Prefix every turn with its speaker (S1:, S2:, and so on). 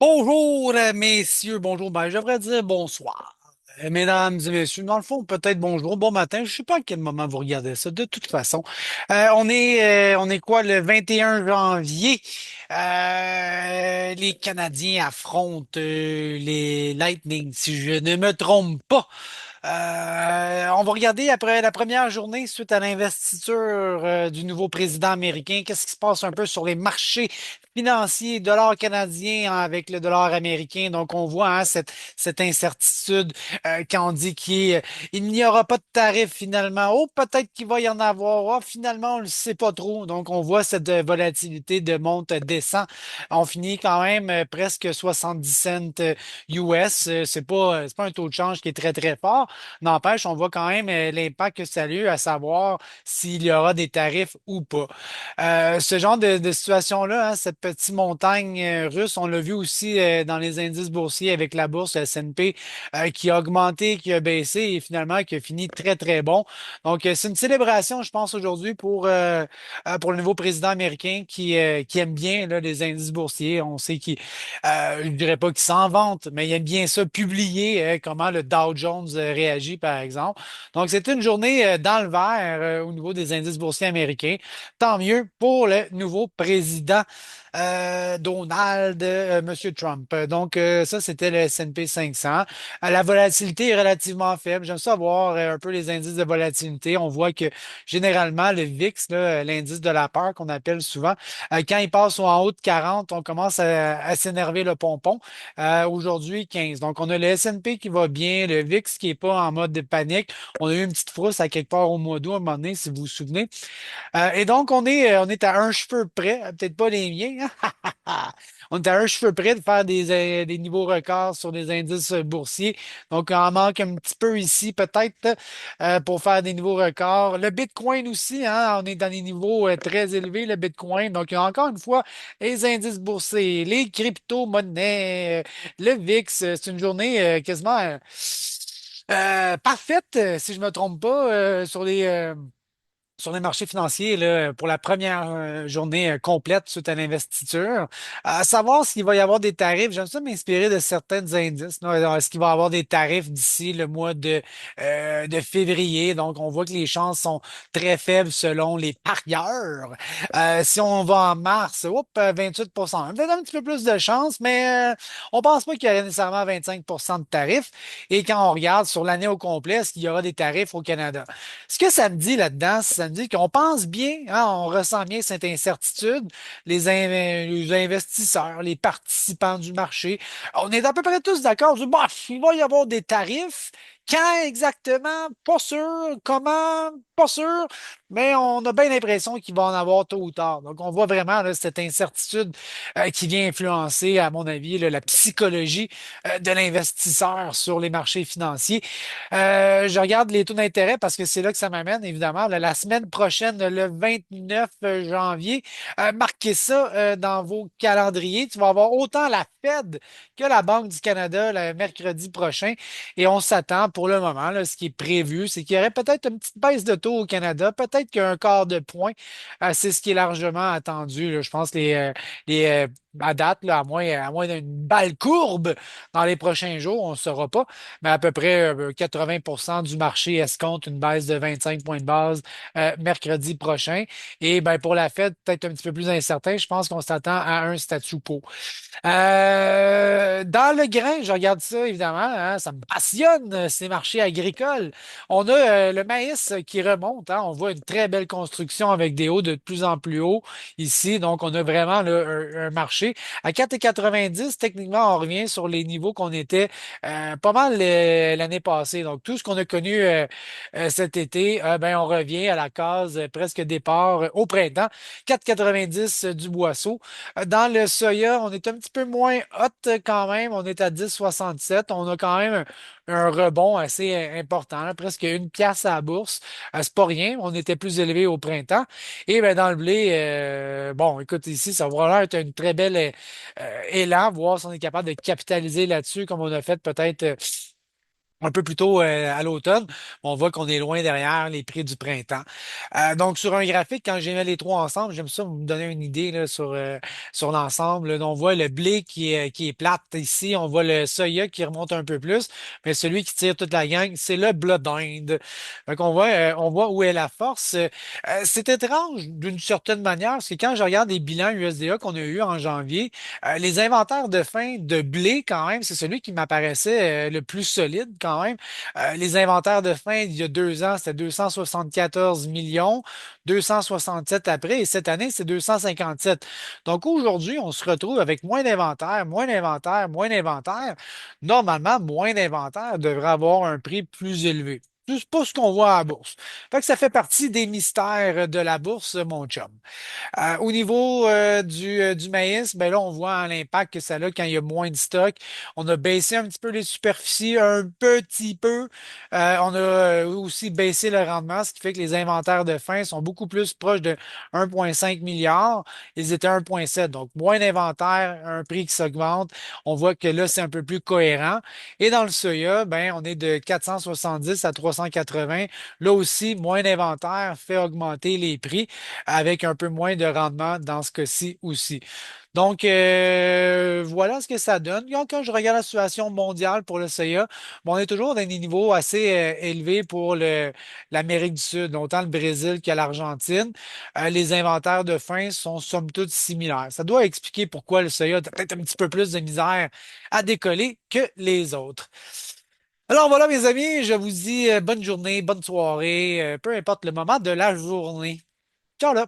S1: Bonjour, messieurs, bonjour, ben, je devrais dire bonsoir. Mesdames et messieurs, dans le fond, peut-être bonjour, bon matin, je sais pas à quel moment vous regardez ça, de toute façon. On est quoi, le 21 janvier? Les Canadiens affrontent les Lightning, si je ne me trompe pas. On va regarder après la première journée suite à l'investiture du nouveau président américain. Qu'est-ce qui se passe un peu sur les marchés financiers, dollar canadien avec le dollar américain. Donc, on voit hein, cette incertitude quand on dit il n'y aura pas de tarif finalement. Oh, peut-être qu'il va y en avoir. Oh, finalement, on ne le sait pas trop. Donc, on voit cette volatilité de monte-descend. On finit quand même presque 70 cents US. C'est pas un taux de change qui est très, très fort. N'empêche, on voit quand même l'impact que ça a eu, à savoir s'il y aura des tarifs ou pas. Ce genre de situation-là, hein, cette petite montagne russe, on l'a vu aussi dans les indices boursiers avec la bourse, le S&P, qui a augmenté, qui a baissé et finalement qui a fini très, très bon. Donc, c'est une célébration, je pense, aujourd'hui pour le nouveau président américain qui aime bien là, les indices boursiers. On sait je dirais pas qu'il s'en vante, mais il aime bien ça, publier comment le Dow Jones réagit, par exemple. Donc, c'est une journée dans le vert au niveau des indices boursiers américains. Tant mieux pour le nouveau président Donald, Monsieur Trump. Donc, ça, c'était le S&P 500. La volatilité est relativement faible. J'aime ça voir un peu les indices de volatilité. On voit que généralement, le VIX, là, l'indice de la peur qu'on appelle souvent, quand il passe en haut de 40, on commence à s'énerver le pompon. Aujourd'hui, 15. Donc, on a le S&P qui va bien, le VIX qui est pas en mode de panique. On a eu une petite frousse à quelque part au mois d'août, à un moment donné, si vous vous souvenez. Et donc, on est à un cheveu près, peut-être pas les miens, hein. On est à un cheveu près de faire des niveaux records sur les indices boursiers. Donc, on en manque un petit peu ici, peut-être, pour faire des niveaux records. Le Bitcoin aussi, hein, on est dans des niveaux très élevés, le Bitcoin. Donc, il y a encore une fois les indices boursiers, les crypto-monnaies, le VIX. C'est une journée quasiment parfaite, si je ne me trompe pas, sur les marchés financiers là, pour la première journée complète suite à l'investiture. À savoir s'il va y avoir des tarifs, j'aime ça m'inspirer de certains indices, là. Est-ce qu'il va y avoir des tarifs d'ici le mois de février? Donc, on voit que les chances sont très faibles selon les parieurs. Si on va en mars, 28%. Peut-être un petit peu plus de chance, mais on pense pas qu'il y aurait nécessairement 25% de tarifs. Et quand on regarde sur l'année au complet, est-ce qu'il y aura des tarifs au Canada? Ce que ça me dit là-dedans, ça me dit qu'on pense bien, hein, on ressent bien cette incertitude, les investisseurs, les participants du marché. On est à peu près tous d'accord. On dit, bof, il va y avoir des tarifs. Quand exactement? Pas sûr. Comment? Pas sûr. Mais on a bien l'impression qu'il va en avoir tôt ou tard. Donc, on voit vraiment là, cette incertitude qui vient influencer, à mon avis, là, la psychologie de l'investisseur sur les marchés financiers. Je regarde les taux d'intérêt parce que c'est là que ça m'amène, évidemment. La semaine prochaine, le 29 janvier, marquez ça dans vos calendriers. Tu vas avoir autant la Fed que la Banque du Canada le mercredi prochain. Et on s'attend pour le moment, là, ce qui est prévu, c'est qu'il y aurait peut-être une petite baisse de taux au Canada, peut-être qu'un quart de point. C'est ce qui est largement attendu, là. Je pense que à date, là, à moins d'une balle courbe dans les prochains jours, on ne saura pas, mais à peu près 80% du marché escompte une baisse de 25 points de base mercredi prochain. Et ben, pour la Fed, peut-être un petit peu plus incertain, je pense qu'on s'attend à un statu quo. Dans le grain, je regarde ça évidemment, hein, ça me passionne, ces marchés agricoles. On a le maïs qui remonte, hein, on voit une très belle construction avec des hauts de plus en plus hauts ici. Donc, on a vraiment là, un marché. À 4,90, techniquement, on revient sur les niveaux qu'on était pas mal l'année passée. Donc, tout ce qu'on a connu cet été, ben, on revient à la case presque départ au printemps. 4,90 du boisseau. Dans le soya, on est un petit peu moins hot quand même. On est à 10,67. On a quand même un rebond assez important, là, presque une pièce à la bourse. C'est pas rien. On était plus élevé au printemps. Et ben, dans le blé, bon, écoute, ici, ça va vraiment être une très belle élan, voir si on est capable de capitaliser là-dessus, comme on a fait peut-être un peu plus tôt à l'automne. On voit qu'on est loin derrière les prix du printemps. Donc, sur un graphique, quand j'ai mis les trois ensemble, j'aime ça vous donner une idée là, sur l'ensemble. Là, on voit le blé qui est plate ici. On voit le soya qui remonte un peu plus. Mais celui qui tire toute la gang, c'est le blé d'Inde. Donc, on voit où est la force. C'est étrange d'une certaine manière, parce que quand je regarde les bilans USDA qu'on a eu en janvier, les inventaires de fin de blé, quand même, c'est celui qui m'apparaissait le plus solide quand même. Les inventaires de fin il y a 2 ans, c'était 274 millions, 267 après, et cette année, c'est 257. Donc aujourd'hui, on se retrouve avec moins d'inventaire, moins d'inventaire, moins d'inventaire. Normalement, moins d'inventaire devrait avoir un prix plus élevé. C'est pas ce qu'on voit à la bourse. Fait que ça fait partie des mystères de la bourse, mon chum. Au niveau du maïs, ben là, on voit l'impact que ça a quand il y a moins de stock. On a baissé un petit peu les superficies, un petit peu. On a aussi baissé le rendement, ce qui fait que les inventaires de fin sont beaucoup plus proches de 1,5 milliard. Ils étaient 1,7. Donc, moins d'inventaire, un prix qui s'augmente. On voit que là, c'est un peu plus cohérent. Et dans le soya, ben, on est de 470 à 380. Là aussi, moins d'inventaire fait augmenter les prix avec un peu moins de rendement dans ce cas-ci aussi. Donc, voilà ce que ça donne. Quand je regarde la situation mondiale pour le CA, bon, on est toujours dans des niveaux assez élevés pour l'Amérique du Sud, autant le Brésil que l'Argentine. Les inventaires de fin sont somme toute similaires. Ça doit expliquer pourquoi le CA a peut-être un petit peu plus de misère à décoller que les autres. Alors voilà, mes amis, je vous dis bonne journée, bonne soirée, peu importe le moment de la journée. Ciao là!